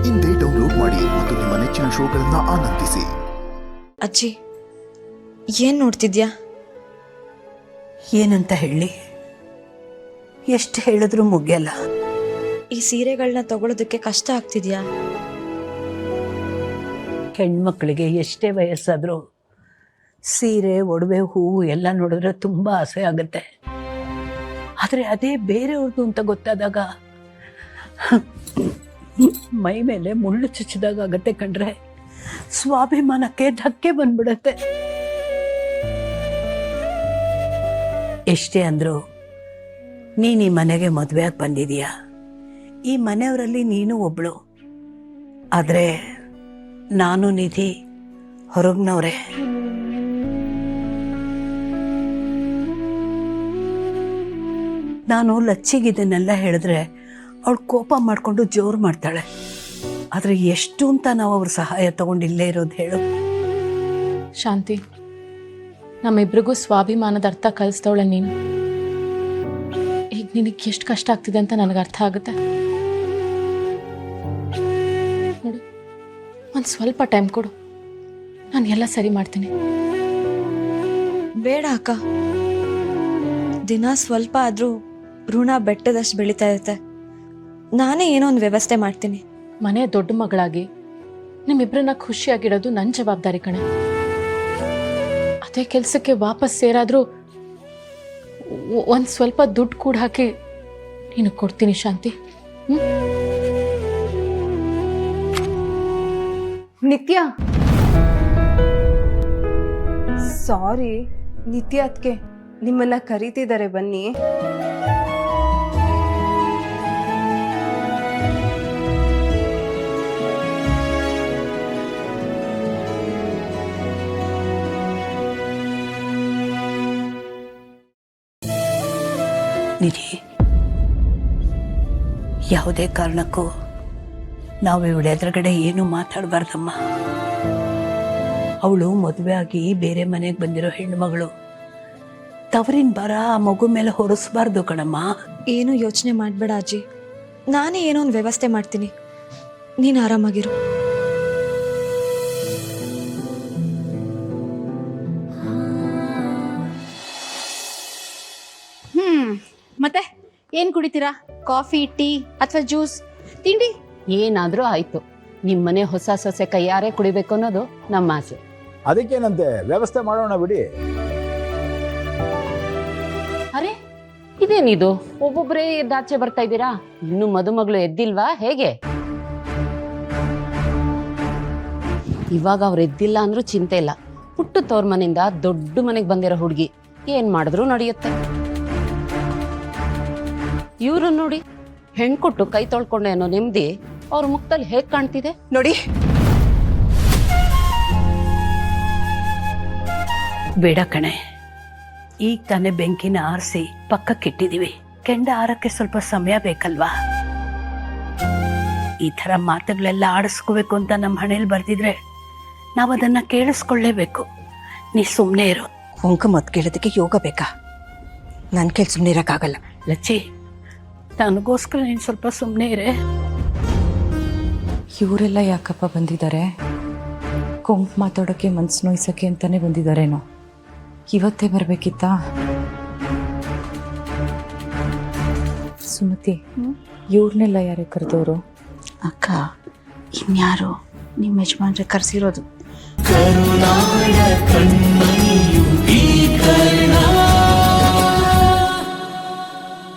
ಇಂದೇ ಡೌನ್ಲೋಡ್ ಮಾಡಿ ಮತ್ತು ನಿಮ್ಮ ನೆಚ್ಚಿನ ಶೋಗಳನ್ನ ಆನಂದಿಸಿ. ಅಜ್ಜಿ, ಏನ್ ನೋಡ್ತಿದ್ಯಾ? ಏನಂತ ಹೇಳಿ, ಎಷ್ಟು ಹೇಳಿದ್ರು ಮುಗಿಯಲ್ಲ. ಈ ಸೀರೆಗಳನ್ನ ತಗೊಳ್ಳೋದಕ್ಕೆ ಕಷ್ಟ ಆಗ್ತಿದ್ಯಾ? ಹೆಣ್ಮಕ್ಳಿಗೆ ಎಷ್ಟೇ ವಯಸ್ಸಾದರೂ ಸೀರೆ, ಒಡವೆ, ಹೂವು ಎಲ್ಲ ನೋಡಿದ್ರೆ ತುಂಬ ಆಸೆ ಆಗುತ್ತೆ. ಆದರೆ ಅದೇ ಬೇರೆಯವ್ರದ್ದು ಅಂತ ಗೊತ್ತಾದಾಗ ಮೈ ಮೇಲೆ ಮುಳ್ಳು ಚುಚ್ಚಿದಾಗ ಆಗತ್ತೆ ಕಂಡ್ರೆ ಸ್ವಾಭಿಮಾನಕ್ಕೆ ಧಕ್ಕೆ ಬಂದ್ಬಿಡತ್ತೆ. ಎಷ್ಟೇ ಅಂದ್ರು ನೀನು ಈ ಮನೆಗೆ ಮದುವೆಯಾಗಿ ಬಂದಿದೀಯ. ಈ ಮನೆಯವರಲ್ಲಿ ನೀನು ಒಬ್ಳು. ಆದರೆ ನಾನು ನಿಧಿ ಹೊರಗ್ನವ್ರೆ. ನಾನು ಲಚ್ಚಿಗಿದ್ದನ್ನೆಲ್ಲ ಹೇಳಿದ್ರೆ ಅವಳು ಕೋಪ ಮಾಡಿಕೊಂಡು ಜೋರು ಮಾಡ್ತಾಳೆ. ಆದರೆ ಎಷ್ಟು ಅಂತ ನಾವು ಅವ್ರ ಸಹಾಯ ತಗೊಂಡಿಲ್ಲೇ ಇರೋದು ಹೇಳು. ಶಾಂತಿ, ನಮ್ಮಿಬ್ರಿಗೂ ಸ್ವಾಭಿಮಾನದ ಅರ್ಥ ಕಲಿಸ್ತವಳೆ ನೀನು. ಈಗ ನಿನಗೆ ಎಷ್ಟು ಕಷ್ಟ ಆಗ್ತಿದೆ ಅಂತ ನನಗೆ ಅರ್ಥ ಆಗುತ್ತೆ. ನೋಡು, ಒಂದು ಸ್ವಲ್ಪ ಟೈಮ್ ಕೊಡು, ನಾನು ಎಲ್ಲ ಸರಿ ಮಾಡ್ತೀನಿ. ಬೇಡ ಅಕ್ಕ, ದಿನ ಸ್ವಲ್ಪ ಆದ್ರೂ ಋಣ ಬೆಟ್ಟದಷ್ಟು ಬೆಳೀತಾ ಇರುತ್ತೆ. ನಾನೇ ಏನೋ ಒಂದು ವ್ಯವಸ್ಥೆ ಮಾಡ್ತೀನಿ. ಮನೆ ದೊಡ್ಡ ಮಗಳಾಗಿ ನಿಮ್ಮಿಬ್ರನ್ನ ಖುಷಿಯಾಗಿಡೋದು ನನ್ನ ಜವಾಬ್ದಾರಿ ಕಣೆ. ಅದೇ ಕೆಲಸಕ್ಕೆ ವಾಪಸ್ ಸೇರಾದ್ರೂ ಒಂದು ಸ್ವಲ್ಪ ದುಡ್ಡು ಕೂಡ ಹಾಕಿ ನೀನು ಕೊಡ್ತೀನಿ ಶಾಂತಿ. ನಿತ್ಯ, ಸಾರಿ ನಿತ್ಯ ಅದ್ಕೆ ನಿಮ್ಮನ್ನ ಕರೀತಿದ್ದಾರೆ, ಬನ್ನಿ. ನಿಧಿ, ಯಾವುದೇ ಕಾರಣಕ್ಕೂ ನಾವು ಇವಳ ಎದುರುಗಡೆ ಏನು ಮಾತಾಡಬಾರ್ದಮ್ಮ. ಅವಳು ಮದುವೆ ಆಗಿ ಬೇರೆ ಮನೆಗೆ ಬಂದಿರೋ ಹೆಣ್ಣುಮಗಳು. ತವರಿನ ಬರ ಆ ಮಗು ಮೇಲೆ ಹೊರಿಸ್ಬಾರ್ದು ಕಣಮ್ಮ. ಏನು ಯೋಚನೆ ಮಾಡಬೇಡ ಅಜ್ಜಿ, ನಾನೇ ಏನೋ ಒಂದು ವ್ಯವಸ್ಥೆ ಮಾಡ್ತೀನಿ. ನೀನು ಆರಾಮಾಗಿರು. ಮತ್ತೆ ಏನ್ ಕುಡಿತೀರಾ? ಕಾಫಿ, ಟೀ ಅಥವಾ ಜ್ಯೂಸ್, ತಿಂಡಿ ಏನಾದ್ರೂ ಆಯ್ತು. ನಿಮ್ಮನೆ ಹೊಸ ಸೊಸೆ ಕೈಯಾರೆ ಕುಡಿಬೇಕು ಅನ್ನೋದು ನಮ್ಮ ಆಸೆ. ಅದಕ್ಕೇನಂತೆ, ವ್ಯವಸ್ಥೆ ಮಾಡೋಣ ಬಿಡಿ. ಅರೆ, ಇದೇನಿದು ಒಬ್ಬೊಬ್ಬರೇ ಎದ್ದಾಚೆ ಬರ್ತಾ ಇದ್ದೀರಾ? ಇನ್ನು ಮದುಮಗಳು ಎದ್ದಿಲ್ವಾ ಹೇಗೆ? ಇವಾಗ ಅವ್ರು ಎದ್ದಿಲ್ಲ ಅಂದ್ರೂ ಚಿಂತೆ ಇಲ್ಲ. ಪುಟ್ಟು ತವ್ರ ಮನೆಯಿಂದ ದೊಡ್ಡ ಮನೆಗೆ ಬಂದಿರೋ ಹುಡುಗಿ, ಏನ್ ಮಾಡಿದ್ರು ನಡೆಯುತ್ತೆ. ಇವ್ರು ನೋಡಿ, ಹೆಣ್ಕೊಟ್ಟು ಕೈ ತೊಳ್ಕೊಂಡೆ ಅನ್ನೋ ನೆಮ್ಮದಿ ಅವ್ರ ಮುಖದಲ್ಲಿ ಹೇಗ್ ಕಾಣ್ತಿದೆ ನೋಡಿ. ಬೇಡ ಕಣೆ, ಈಗ ತಾನೇ ಬೆಂಕಿನ ಆರಿಸಿ ಪಕ್ಕಕ್ಕಿಟ್ಟಿದೀವಿ. ಕೆಂಡ ಆರಕ್ಕೆ ಸ್ವಲ್ಪ ಸಮಯ ಬೇಕಲ್ವಾ? ಈ ಥರ ಮಾತುಗಳೆಲ್ಲ ಆಡಿಸ್ಕೋಬೇಕು ಅಂತ ನಮ್ಮ ಹಣೆಯಲ್ಲಿ ಬರ್ದಿದ್ರೆ ನಾವು ಅದನ್ನ ಕೇಳಿಸ್ಕೊಳ್ಳೇಬೇಕು. ನೀ ಸುಮ್ಮನೆ ಇರು. ಹೊಂಕ ಮತ್ ಕೇಳೋದಕ್ಕೆ ಯೋಗ ಬೇಕಾ? ನನ್ನ ಕೇಳಿ ಸುಮ್ಮನೆ ಇರೋಕ್ಕಾಗಲ್ಲ. ಲಚ್ಚಿ, ನನಗೋಸ್ಕರ ನೀನು ಸ್ವಲ್ಪ ಸುಮ್ಮನೆ ಇರೇ. ಇವರೆಲ್ಲ ಯಾಕಪ್ಪ ಬಂದಿದ್ದಾರೆ? ಕೊಂಕ್ ಮಾತಾಡೋಕ್ಕೆ ಮನ್ಸು ನೋಯ್ಸೋಕ್ಕೆ ಅಂತಾನೆ ಬಂದಿದ್ದಾರೇನೋ. ಇವತ್ತೇ ಬರಬೇಕಿತ್ತಾ? ಸುಮತಿ, ಇವ್ರನ್ನೆಲ್ಲ ಯಾರೇ ಕರೆದವರು? ಅಕ್ಕ, ಇನ್ಯಾರು ನಿಮ್ಮ ಯಜಮಾನ್ರೆ ಕರೆಸಿರೋದು. ಕರುನಾಡ